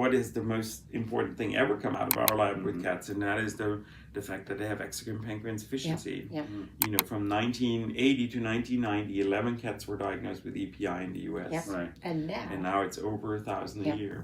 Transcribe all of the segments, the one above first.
what is the most important thing ever come out of our lab with cats, and that is the fact that they have exocrine pancreatic insufficiency. Yeah. You know, from 1980 to 1990, 11 cats were diagnosed with EPI in the U.S. Yes. Right. And now it's over 1,000 a year.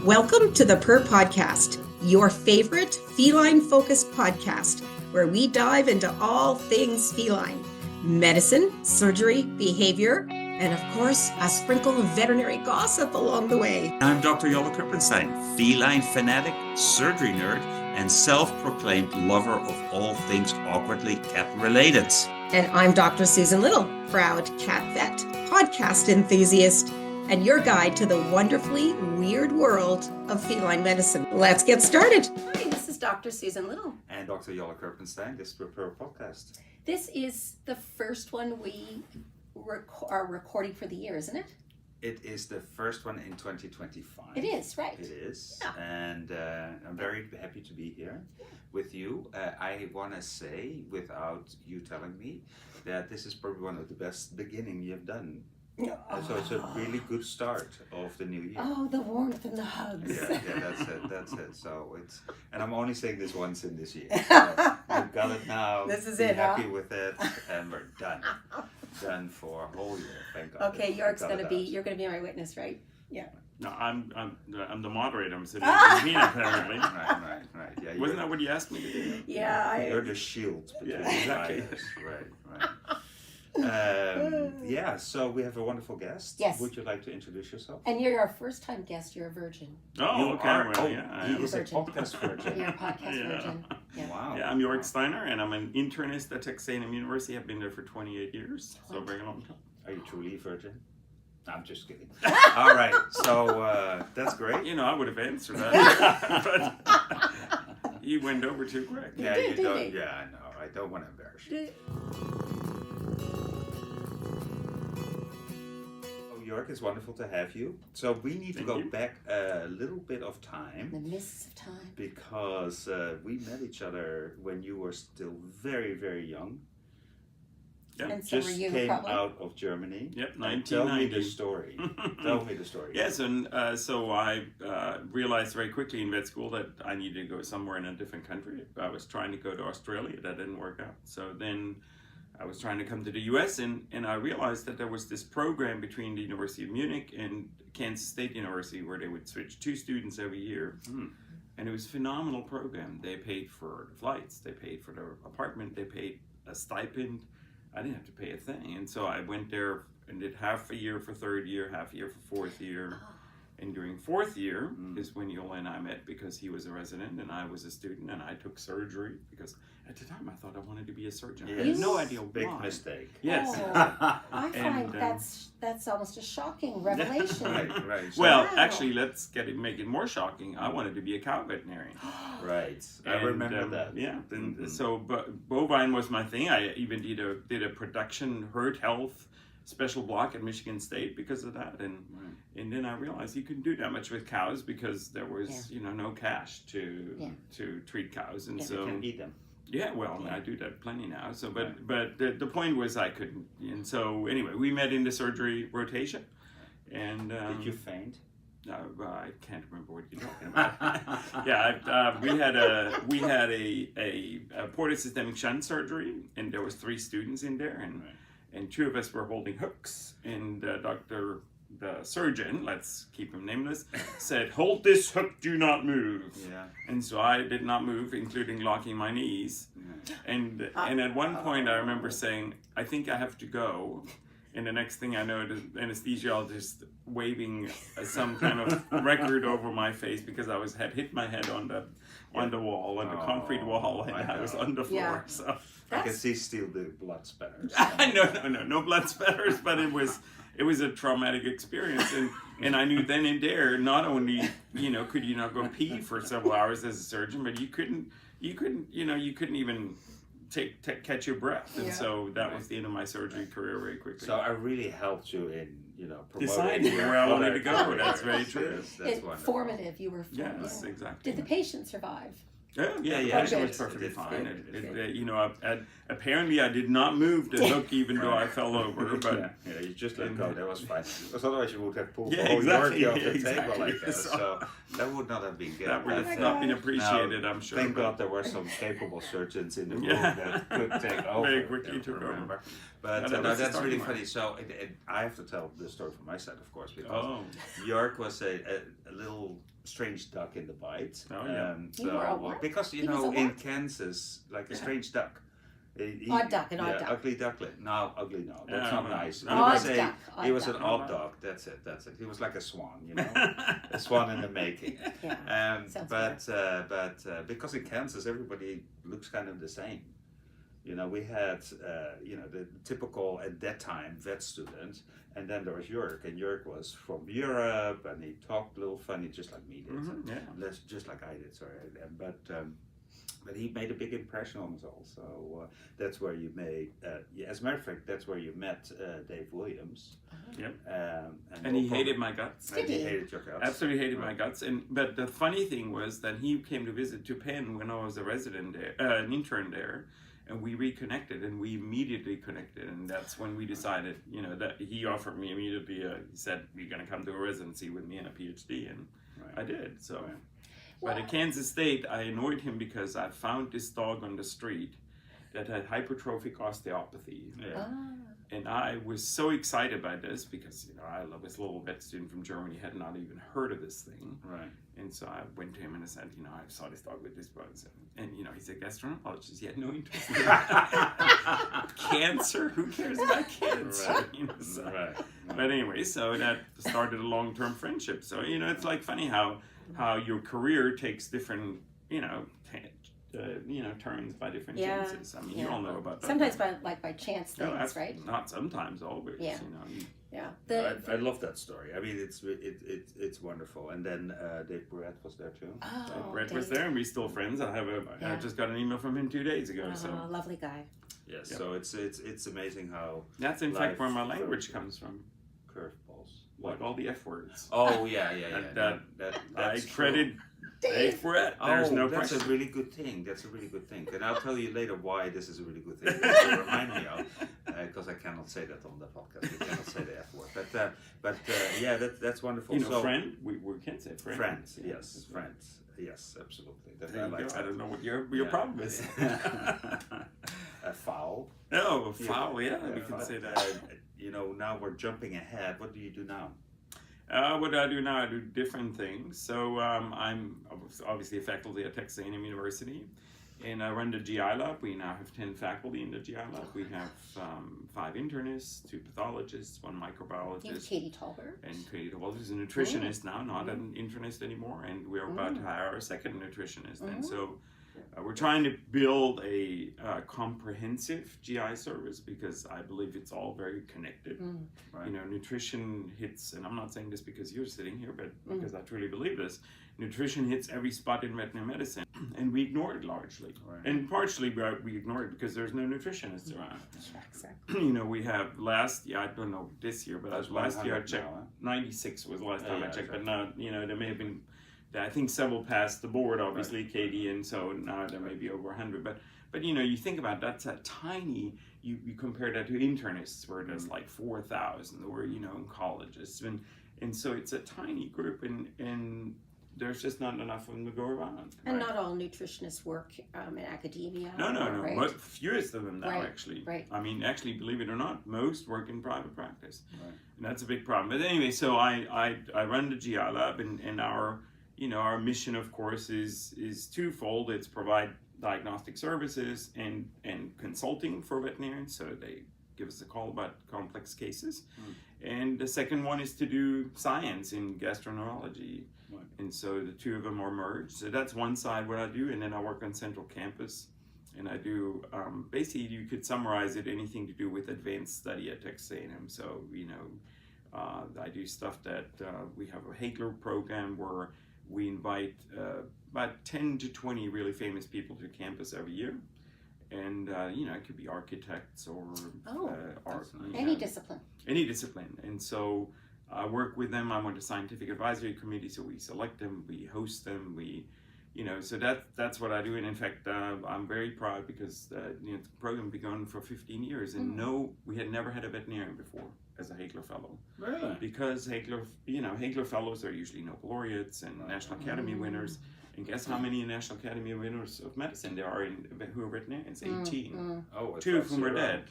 Welcome to the Purr Podcast, your favorite feline-focused podcast, where we dive into all things feline, medicine, surgery, behavior, and of course, a sprinkle of veterinary gossip along the way. I'm Dr. Joerg Steiner, feline fanatic, surgery nerd, and self-proclaimed lover of all things awkwardly cat-related. And I'm Dr. Susan Little, proud cat vet, podcast enthusiast, and your guide to the wonderfully weird world of feline medicine. Let's get started. Hi, this is Dr. Susan Little. And Dr. Joerg Steiner, this is the Purr Podcast. This is the first one we are recording for the year, isn't it? It is the first one in 2025. It is, right? It is. Yeah. And I'm very happy to be here with you. I want to say, without you telling me, that this is probably one of the best beginning you've done. So it's a really good start of the new year. Oh, the warmth and the hugs. Yeah, that's it. So and I'm only saying this once in this year. So we've got it now. This is Be it, happy huh? with it, and we're done. Done for a whole year. Thank God. Okay, Joerg's you're gonna be my witness, right? Yeah. No, I'm the moderator. I'm sitting in me apparently. Right. Yeah. Wasn't that what you asked me to do? Yeah. You're the shield between Yeah, exactly. the Right. So we have a wonderful guest. Yes. Would you like to introduce yourself? And you're our first time guest. You're a virgin. Oh, You okay. are- Well, yeah. I he am. is a Virgin. podcast virgin. You're a podcast Yeah. virgin. Yeah. Wow. Yeah, I'm Joerg Steiner, and I'm an internist at Texas A&M University. I've been there for 28 years, so a very long time. Are you truly a virgin? No, I'm just kidding. All right. So that's great. You know, I would have answered that, but you went over too quick. You Yeah, did, you didn't don't. you? Yeah, I know. I don't want to embarrass you. Joerg, it's wonderful to have you. So we need to Thank go you. back a little bit of time The mists of time. because we met each other when you were still very, very young. Yeah. And so were Just you, came probably. out of Germany. Yep, And tell me 1990. the story. Tell me the story. Yes, and so I realized very quickly in vet school that I needed to go somewhere in a different country. I was trying to go to Australia. That didn't work out. So then I was trying to come to the US, and I realized that there was this program between the University of Munich and Kansas State University where they would switch 2 students every year. And it was a phenomenal program. They paid for the flights, they paid for their apartment, they paid a stipend. I didn't have to pay a thing. And so I went there and did half a year for 3rd year, half a year for 4th year. And during 4th year is when Yola and I met, because he was a resident and I was a student, and I took surgery because at the time I thought I wanted to be a surgeon. I had no idea Big why. mistake. Yes. Oh, I find And, that's almost a shocking revelation. Right. So- Well, Wow. actually, make it more shocking. I wanted to be a cow veterinarian. Right. I And, remember that. Yeah. Then, Mhm. So, bovine was my thing. I even did a production herd health special block at Michigan State because of that. And then I realized you couldn't do that much with cows because there was no cash to treat cows, and Yeah. so You can eat them. yeah, well, I do that plenty now. So, but the point was I couldn't, and so anyway, we met in the surgery rotation, and Did you faint? I can't remember what you're talking about. Yeah, we had a portosystemic shunt surgery, and there was 3 students in there, and 2 of us were holding hooks, and the surgeon, let's keep him nameless, said, "Hold this hook, do not move." Yeah. And so I did not move, including locking my knees. And at one point I remember saying, "I think I have to go." And the next thing I know, the anesthesiologist waving some kind of record over my face because I had hit my head on the wall, on the concrete wall, and I was on the floor. Yeah. So I can see still the blood spatters. no blood spatters, but it was a traumatic experience, and I knew then and there, not only could you not go pee for several hours as a surgeon, but you couldn't even catch your breath, and so that was the end of my surgery career very quickly. So I really helped you in promoting deciding your where I wanted other to go. careers. That's very true. Yes, that's wonderful. Formative, you were formative. Yes, exactly. Did the patient survive? Oh, Yeah, the yeah, patient okay. was perfectly It- fine. it- You know, apparently I did not move the hook even though I fell over, but yeah, you just let go. That was fine. Because otherwise you would have pulled Yeah, the whole exactly, Yorkie off the exactly. table like that. So- So that would not have been good. that would But, have my not been gosh. appreciated, I'm sure. Thank but- God there were some capable surgeons in the room Yeah. that could take over. Very quickly took over. remember. But Yeah, that no, was the that's really starting funny. So I have to tell the story from my side, of course, because Oh, Joerg was a little strange duck in the bite. Oh, yeah. You were a what? Because, you He was know, a in what? Kansas, like a Yeah. strange duck. Odd duck, an odd duck. Ugly ducklet. No, ugly no. That's Yeah, not no. nice. He Odd was duck, he odd was an duck. odd dog. That's it. He was like a swan, you know, a swan in the making. Yeah. Sounds But because in Kansas everybody looks kind of the same. You know, we had the typical at that time vet student, and then there was Joerg, and Joerg was from Europe, and he talked a little funny, just like me did. Mhm, yeah. Just like I did. Sorry, but he made a big impression on us all. So that's where you made. As a matter of fact, that's where you met Dave Williams. Yep. And he hated my guts. And he Did he? hated your guts. Absolutely hated my Right. guts. But the funny thing was that he came to visit to Penn when I was a resident there, an intern there, and we reconnected, and we immediately connected, and that's when we decided, you know, that he offered me immediately. He said, "You're going to come to a residency with me and a PhD," and Right. I did. So, Right. but at Kansas State, I annoyed him because I found this dog on the street that had hypertrophic osteopathy. Yeah. And I was so excited by this because, you know, I love this little vet student from Germany, had not even heard of this thing. Right. And so I went to him and I said, you know, I saw this dog with this bugs. And you know, he's a gastroenterologist. He had no interest in cancer. Who cares about cancer? Right. You know, so. Right. But anyway, so that started a long-term friendship. So, you know, it's like funny how your career takes different, turns by different Yeah, chances. I mean, yeah. you all know about that. Sometimes by chance No, things, that's right? Not sometimes, always. Yeah. You know, Yeah. I love that story. I mean, it's wonderful. And then Dave Brett was there too. Oh, Brett was Dave. there, and we're still friends. I Yeah. just got an email from him 2 days ago. Oh, So lovely guy. Yes. Yeah. So it's amazing how that's in Life fact where my from- language comes from, curveballs. like all the F words. Oh yeah. That- That I that's credit Dave. Dave Brett. There's no that's question. a really good thing. That's a really good thing. And I'll tell you later why this is a really good thing. To remind me of, because I cannot say that on the podcast. We cannot say the F word. But yeah, that's wonderful. You know, so, friend. We can say friend. friends. Yeah. Yes, friends. Yes, absolutely. That, There I you like go. that. I don't know what your problem is. A foul. No, foul. Yeah, we can foul. say that. You know, now we're jumping ahead. What do you do now? What do I do now? I do different things. So I'm obviously a faculty at Texas A&M University, and I run the GI Lab. We now have 10 faculty in the GI Lab. We have 5 internists, 2 pathologists, 1 You have microbiologist, Katie Tolbert. and Katie DeWalt is a nutritionist now, not an internist anymore, and we're about to hire our second nutritionist. And so we're trying to build a comprehensive GI service because I believe it's all very connected. Right. You know, nutrition hits, and I'm not saying this because you're sitting here, but because I truly believe this, nutrition hits every spot in veterinary medicine, and we ignore it largely. Right. And partially we ignore it because there's no nutritionists around. Exactly. You know, we have last year, I don't know this year, but That's last year I 100 checked, now, huh? 96 was the last time I Yeah, checked, exactly. but now, you know, there may have been, I think several passed the board, obviously, Katie, and so now there may be over 100. But you know, you think about that's a tiny, you compare that to internists where there's like 4,000, or, you know, in colleges. And so it's a tiny group, and there's just not enough of them to go around. And not all nutritionists work in academia. No. Right? But fewest of them now, Right, actually. right. I mean, actually, believe it or not, most work in private practice. Right. And that's a big problem. But anyway, so I run the GI Lab, and our, you know, our mission, of course, is twofold. It's provide diagnostic services and consulting for veterinarians, so they give us a call about complex cases. And the second one is to do science in gastroenterology. Right. And so the two of them are merged. So that's one side what I do, and then I work on Central Campus, and I do basically, you could summarize it, anything to do with advanced study at Texas A&M. So, you know, I do stuff that we have a Hagler program where we invite about 10 to 20 really famous people to campus every year. And, you know, it could be architects or art. that's nice. Any discipline. Any discipline. And so I work with them. I'm on the scientific advisory committee, so we select them, we host them, we so that's what I do. And in fact, I'm very proud because the program had been going for 15 years, and we had never had a veterinarian before as a Hagler Fellow. Really? Because Hagler Fellows are usually Nobel laureates and National Academy winners. And guess how many National Academy winners of medicine there are who are veterinarians? 18. Oh, Two of whom are dead.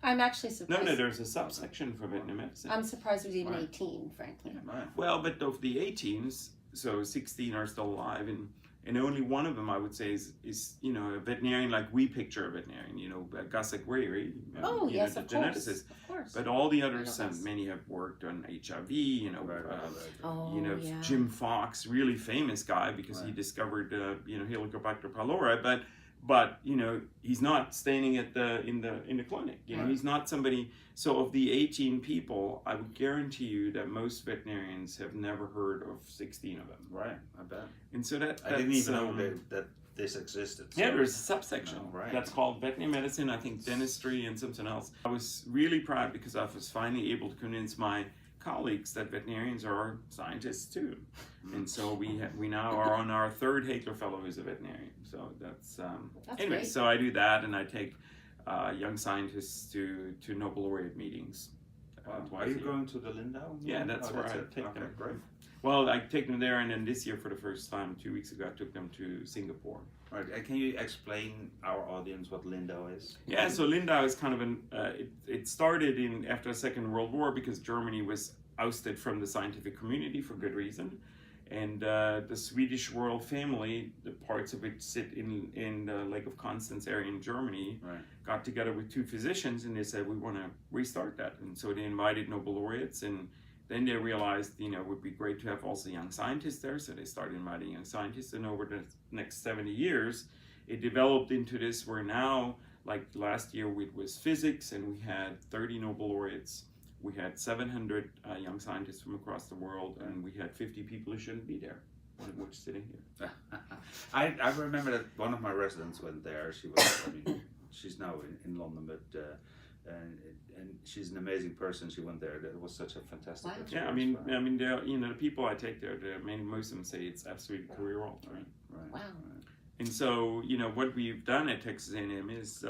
I'm actually surprised. No, there's a subsection for veterinary medicine. I'm surprised there's even 18, frankly. Right. Well, but of the 18s, so 16 are still alive, and only one of them, I would say, is a veterinarian like we picture a veterinarian. Gus Aguirre, Yes, the of geneticist. Course. Of course. But all the others, many have worked on HIV. Jim Fox, really famous guy because he discovered Helicobacter pylori, but he's not standing in the clinic. He's not somebody. So of the 18 people, I would guarantee you that most veterinarians have never heard of 16 of them. Right, I bet. And so I didn't even know that this existed. So. Yeah, there's a subsection right. that's called veterinary medicine, I think dentistry and something else. I was really proud because I was finally able to convince my colleagues that veterinarians are scientists too. And so we now are on our third Hagler Fellow who's a veterinarian. So that's anyway, great. So I do that, and I take young scientists to Nobel laureate meetings. Are you going to the Lindau? Yeah, that's where I take them. Great. Well, I take them there, and then this year for the first time, 2 weeks ago, I took them to Singapore. Right. Can you explain our audience what Lindau is? Yeah, so Lindau is kind of it started after the Second World War because Germany was ousted from the scientific community for good reason. And the Swedish royal family, the parts of which sit in the Lake of Constance area in Germany, got together with two physicians and they said, we want to restart that. And so they invited Nobel laureates, and then they realized, it would be great to have also young scientists there. So they started inviting young scientists, and over the next 70 years, it developed into this where now, like last year, it was physics, and we had 30 Nobel laureates. We had 700 young scientists from across the world, and we had 50 people who shouldn't be there, one of which sitting here. I remember that one of my residents went there. She was, she's now in London, but and she's an amazing person. She went there. That was such a fantastic experience. Yeah, the people I take there, most of them say it's absolutely career altering. Right. Wow. And so, what we've done at Texas A&M is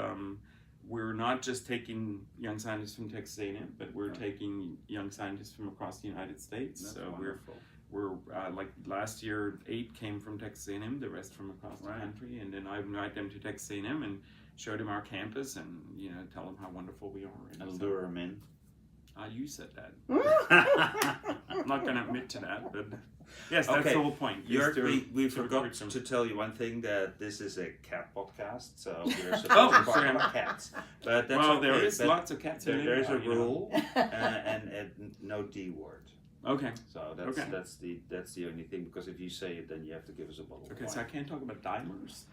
we're not just taking young scientists from Texas A&M, but we're taking young scientists from across the United States. That's so wonderful. we're like last year, 8 came from Texas A&M, the rest from across the country, and then I invite them to Texas A&M and show them our campus and tell them how wonderful we are. And lure them in. You said that. I'm not going to admit to that, but yes, that's the whole point. We forgot to tell you one thing, that this is a cat podcast, so we're supposed to talk about cats. But that's there is lots of cats in There's a rule, and no D word. Okay. So that's the only thing, because if you say it, then you have to give us a bottle. Okay, so I can't talk about dimers.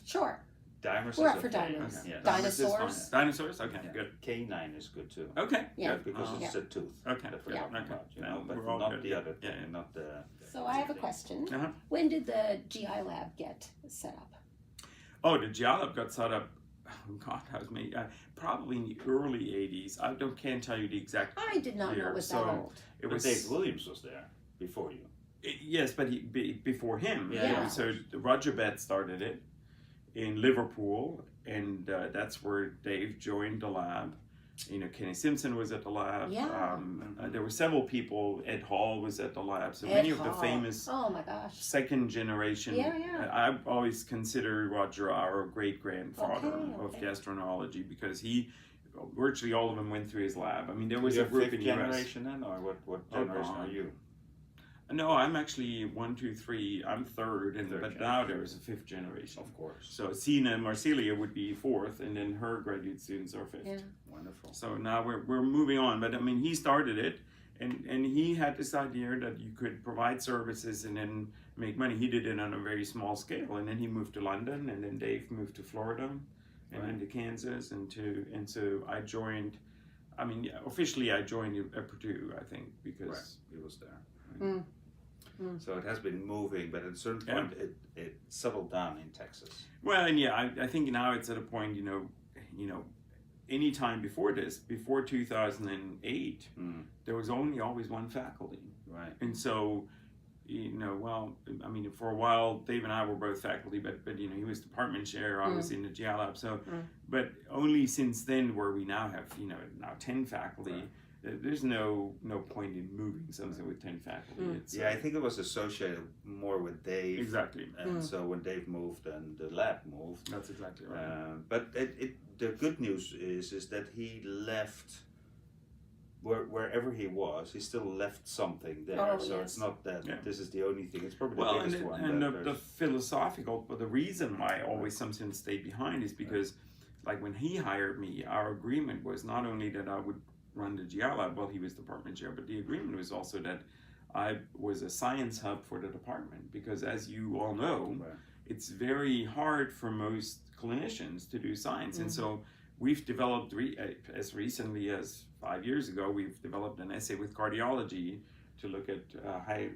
Sure. Dimers We're is up for okay. dimers. Okay. Yeah. Dinosaurs. Dinosaurs? Okay, Yeah. good. Canine is good too. Okay. Yeah. Because it's a tooth. Okay. That we're Yeah. talking about, but We're all not good. the other thing, Yeah. not the. So I have a question. Uh-huh. When did the GI lab get set up? Oh, the GI Lab got set up, that was me, probably in the early 80s. I can't tell you the exact I did not know year. it was So that old. It But was Dave Williams was there before you. Yes, but before him. Yeah. So Roger Bett started it in Liverpool, and that's where Dave joined the lab. Kenny Simpson was at the lab. Yeah. There were several people. Ed Hall was at the lab. So Ed many of the Hall. famous Oh my gosh. second generation. Yeah. I always consider Roger our great grandfather of Okay. gastroenterology, because virtually all of them went through his lab. There was You're a group fifth in the US. generation then, or what generation are you? No, I'm actually 1, 2, 3. I'm third, but now there is a 5th generation. Of course. So Sina Marcelia would be 4th, and then her graduate students are 5th. Yeah. Wonderful. So now we're moving on, but he started it, and he had this idea that you could provide services and then make money. He did it on a very small scale, and then he moved to London, and then Dave moved to Florida, and then to Kansas, and so I joined. Officially I joined at Purdue, I think, because he was there. Mm. So it has been moving, but at a certain point it settled down in Texas. Well, and I think now it's at a point, any time before this, before 2008, there was always one faculty. Right. And so I mean, for a while, Dave and I were both faculty, but he was department chair. I was in the GI Lab. So, but only since then, where we now have now 10 faculty. Right. There's no point in moving something with 10 faculty. It's, I think it was associated more with Dave. Exactly. And so when Dave moved and the lab moved. That's exactly right. But the good news is that he left, wherever he was, he still left something there. Oh, so yes. it's not that this is the only thing. It's probably Well, the biggest one. and the philosophical, but the reason why always something stayed behind is because, like when he hired me, our agreement was not only that I would run the GI Lab while he was department chair, but the agreement was also that I was a science hub for the department, because as you all know, it's very hard for most clinicians to do science. And so we've developed, as recently as 5 years ago, we've developed an essay with cardiology to look at high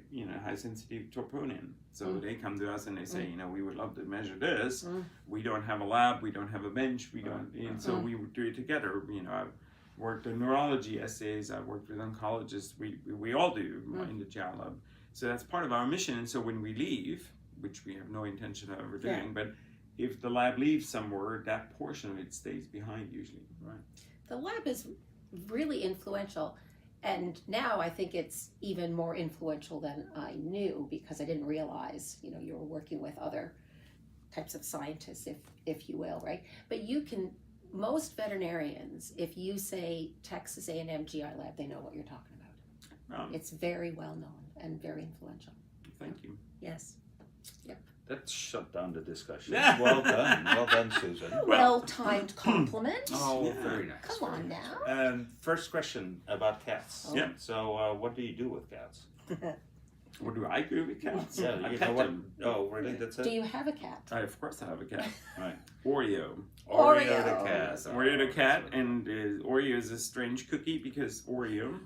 sensitive troponin. So they come to us and they say, we would love to measure this. We don't have a lab, we don't have a bench, we don't, and so we would do it together. I've worked on neurology essays, I've worked with oncologists, we all do in the GI Lab. So that's part of our mission. And so when we leave, which we have no intention of ever doing, but if the lab leaves somewhere, that portion of it stays behind usually. Right. The lab is really influential, and now I think it's even more influential than I knew, because I didn't realize, you were working with other types of scientists, if you will, right? But most veterinarians, if you say Texas A&M GI Lab, they know what you're talking about. It's very well known and very influential. Thank you. Yes. That shut down the discussion. Well done, Susan. Well-timed compliment. Oh, very nice. Come on now. First question about cats. Oh. Yeah. So, what do you do with cats? What do I do with cats? Yeah, I you pet know what? them. Oh, really? That's it? Do you have a cat? Of course I have a cat. Right. Oreo. Oreo. the cat. Oreo the cat, and Oreo is a strange cookie because Oreo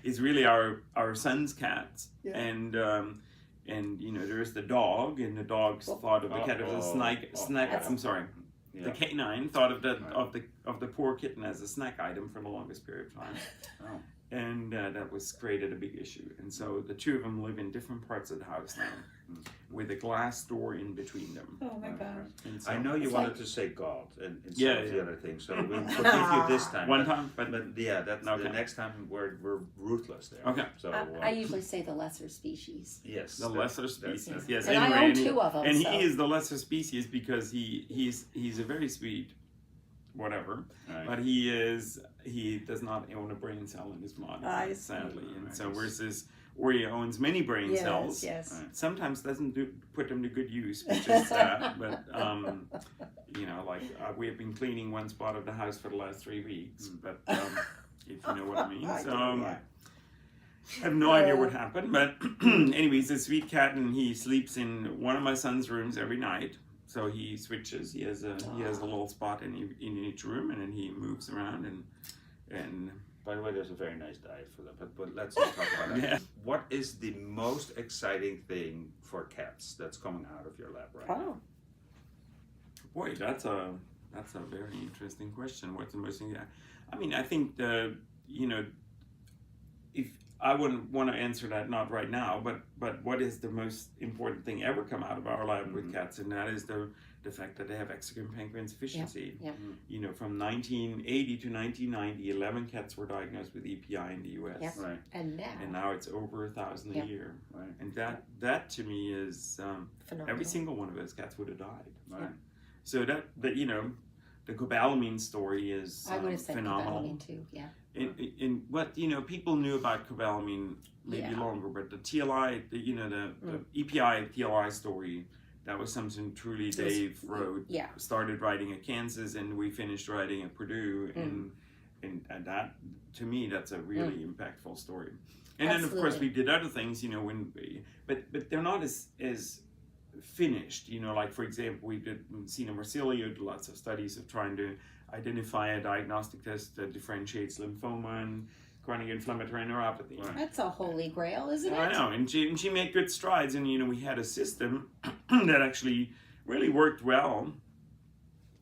is really our son's cat, and there's the dog, and the dog thought of the cat as a snack. I'm sorry. Yeah. The canine thought of the poor kitten as a snack item for the longest period of time. Oh. And that created a big issue. And so the two of them live in different parts of the house now, with a glass door in between them. Oh my God. And so, I know you wanted to say God and some of the other things, so we'll forgive you this time. One time, but that's the next time we're ruthless there. Okay. So I usually say the lesser species. Yes. The lesser species. Yes. And anyway, I own two of them. And so. he is the lesser species because he's a very sweet whatever, but he does not own a brain cell in his body, sadly. And so versus Oreo owns many brain cells. Yes. Sometimes doesn't put them to good use, which is sad. But we have been cleaning one spot of the house for the last 3 weeks. But if you know what I mean. So I have no idea what happened. But anyway, he's a sweet cat, and he sleeps in one of my son's rooms every night. So he switches. He has a little spot in each room, and then he moves around and. By the way, there's a very nice diet for them, but let's not talk about that. Yeah. What is the most exciting thing for cats that's coming out of your lab right now? Boy, that's a very interesting question. What's the most thing? I mean, I think if I wouldn't want to answer that, not right now, but what is the most important thing ever come out of our lab with cats, and that is the fact that they have exocrine pancreatic insufficiency. Yeah. From 1980 to 1990, 11 cats were diagnosed with EPI in the U.S. Yep. Right. And now it's over 1,000 a year. Right. And that to me is phenomenal. Every single one of those cats would have died. Right. So that the cobalamin story is I would have said phenomenal. cobalamin too. Yeah. In what people knew about cobalamin maybe longer, but the TLI, the EPI TLI story, that was something truly Dave wrote. Yeah. Started writing at Kansas, and we finished writing at Purdue, and that to me that's a really impactful story. And then of course we did other things, but they're not as finished. Like for example, we did Sina Marsilio, did lots of studies of trying to identify a diagnostic test that differentiates lymphoma and chronic inflammatory neuropathy. Right. That's a holy grail, isn't it? I know, and she made good strides, and we had a system that actually really worked well.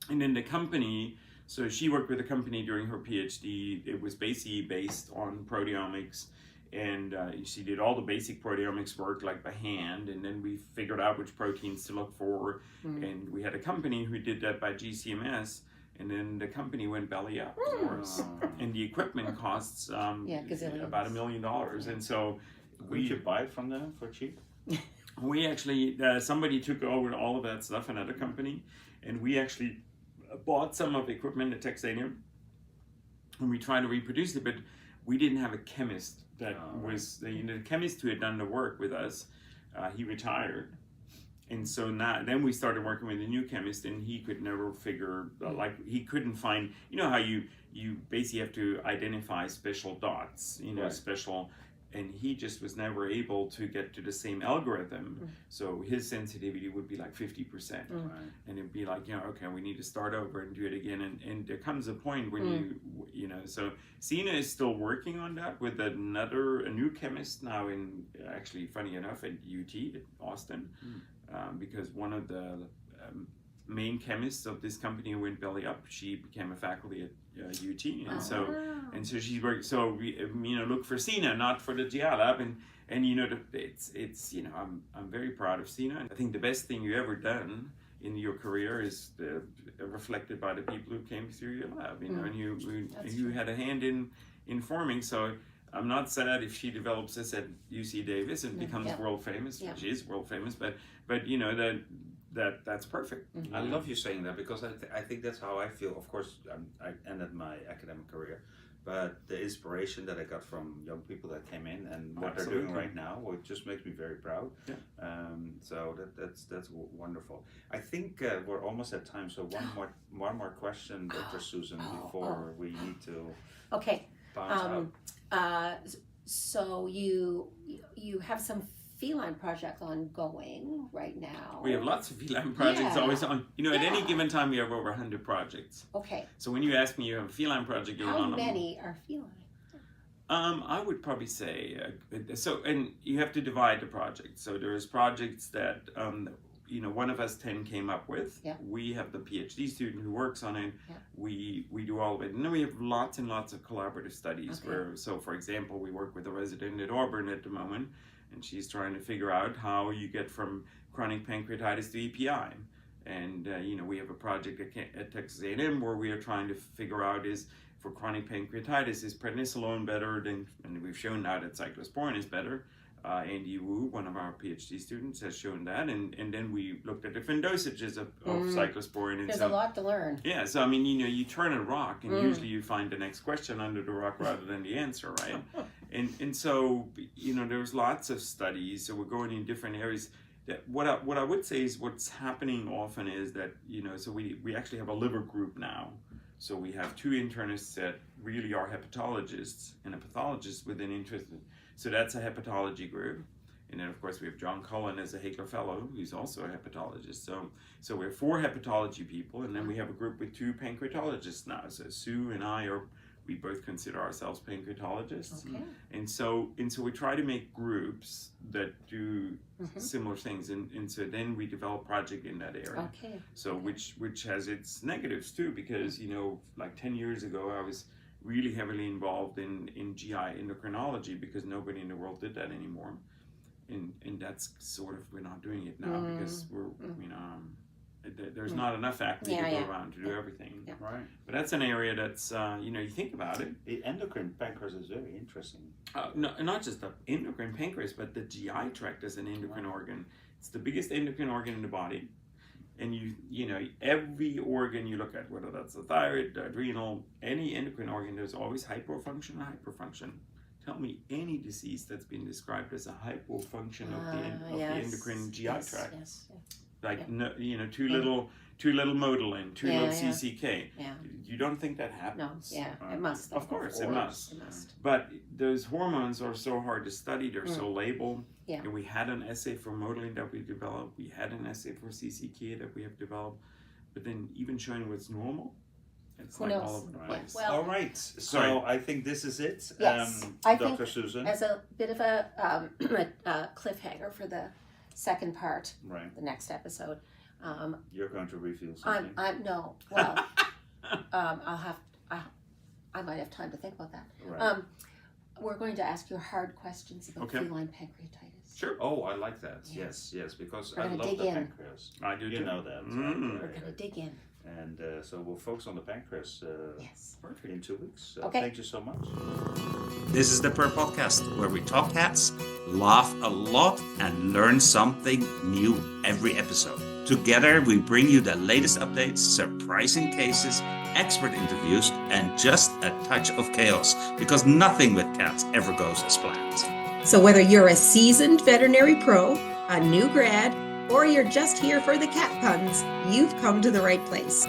And then the company, so she worked with the company during her PhD. It was basically based on proteomics, And she did all the basic proteomics work like by hand, and then we figured out which proteins to look for. And we had a company who did that by GCMS, and then the company went belly up, of course. And the equipment costs about $1 million. And so we should buy it from them for cheap. We actually, somebody took over all of that stuff, another company, and we actually bought some of the equipment at Texas A&M, and we tried to reproduce it, but we didn't have a chemist that was, the chemist who had done the work with us, he retired. And so then we started working with a new chemist, and he could never figure, he couldn't find, how you basically have to identify special dots, special, and he just was never able to get to the same algorithm. So his sensitivity would be like 50%. And it'd be like, okay, we need to start over and do it again. And there comes a point when so Sina is still working on that with a new chemist now actually, funny enough, at UT, at Austin, because one of the main chemists of this company who went belly up, she became a faculty at UT, and so she's working. So we, look for Sina, not for the GI Lab, and it's I'm very proud of Sina. I think the best thing you ever done in your career is reflected by the people who came through your lab, and you had a hand in forming. So I'm not sad if she develops this at UC Davis and becomes world famous. She is world famous, but that's perfect. I love you saying that, because I think that's how I feel. Of course, I ended my academic career, but the inspiration that I got from young people that came in and what they're doing right now, it just makes me very proud. So that's wonderful. I think we're almost at time. So one more question, Dr. Susan, before we need to bounce out. So you have some feline project ongoing right now. We have lots of feline projects always on. At any given time we have over 100 projects. Okay. So when you ask me you have a feline project, how many are feline? I would probably say and you have to divide the project. So there's projects that one of us 10 came up with. We have the PhD student who works on it. We do all of it, and then we have lots and lots of collaborative studies where, so for example, we work with a resident at Auburn at the moment, and she's trying to figure out how you get from chronic pancreatitis to EPI. And we have a project at Texas A&M where we are trying to figure out is for chronic pancreatitis, is prednisolone better than, and we've shown now that cyclosporin is better. Andy Wu, one of our PhD students, has shown that, and then we looked at different dosages of cyclosporin. And there's a lot to learn. Yeah, so I mean, you turn a rock, and usually you find the next question under the rock rather than the answer, right? and so there's lots of studies. So we're going in different areas. That what I would say is what's happening often is that so we actually have a liver group now. So we have 2 internists that really are hepatologists and a pathologist with an interest. So that's a hepatology group. And then, of course, we have John Cullen as a Haigler Fellow, who's also a hepatologist. So we have 4 hepatology people, and then we have a group with 2 pancreatologists now. So Sue and I we both consider ourselves pancreatologists. And so we try to make groups that do similar things. And so then we develop project in that area. So which has its negatives too, because, like 10 years ago, I was really heavily involved in GI endocrinology because nobody in the world did that anymore, and that's sort of, we're not doing it now because we're there's not enough acne to go around to do everything. Right. But that's an area that's you think about it. The endocrine pancreas is very interesting. No, not just the endocrine pancreas, but the GI tract as an endocrine organ. It's the biggest endocrine organ in the body. And every organ you look at, whether that's the thyroid, the adrenal, any endocrine organ, there's always hypofunction or hyperfunction. Tell me any disease that's been described as a hypofunction of the endocrine GI tract. Like too little motilin, too little CCK. You don't think that happens? No, it must. Of course, it must. But those hormones are so hard to study. They're so labeled. And we had an assay for motilin that we developed. We had an assay for CCK that we have developed. But then even showing what's normal, it's like all over the place. Well, all right. So I think this is it. Yes, Dr. Susan. As a bit of a cliffhanger for the second part, the next episode. You're going to reveal something. No. Well, I might have time to think about that. We're going to ask you hard questions about Okay. feline pancreatitis. Sure. Oh, I like that. Yes. Yes, because We're I gonna love dig the in. pancreas. I do You too. know that. Mm. We're going to dig in. And so we'll focus on the pancreas Yes. Perfect. in 2 weeks. Okay. Thank you so much. This is the Purr Podcast, where we talk cats, laugh a lot, and learn something new every episode. Together, we bring you the latest updates, surprising cases, expert interviews, and just a touch of chaos, because nothing with cats ever goes as planned. So whether you're a seasoned veterinary pro, a new grad, or you're just here for the cat puns, you've come to the right place.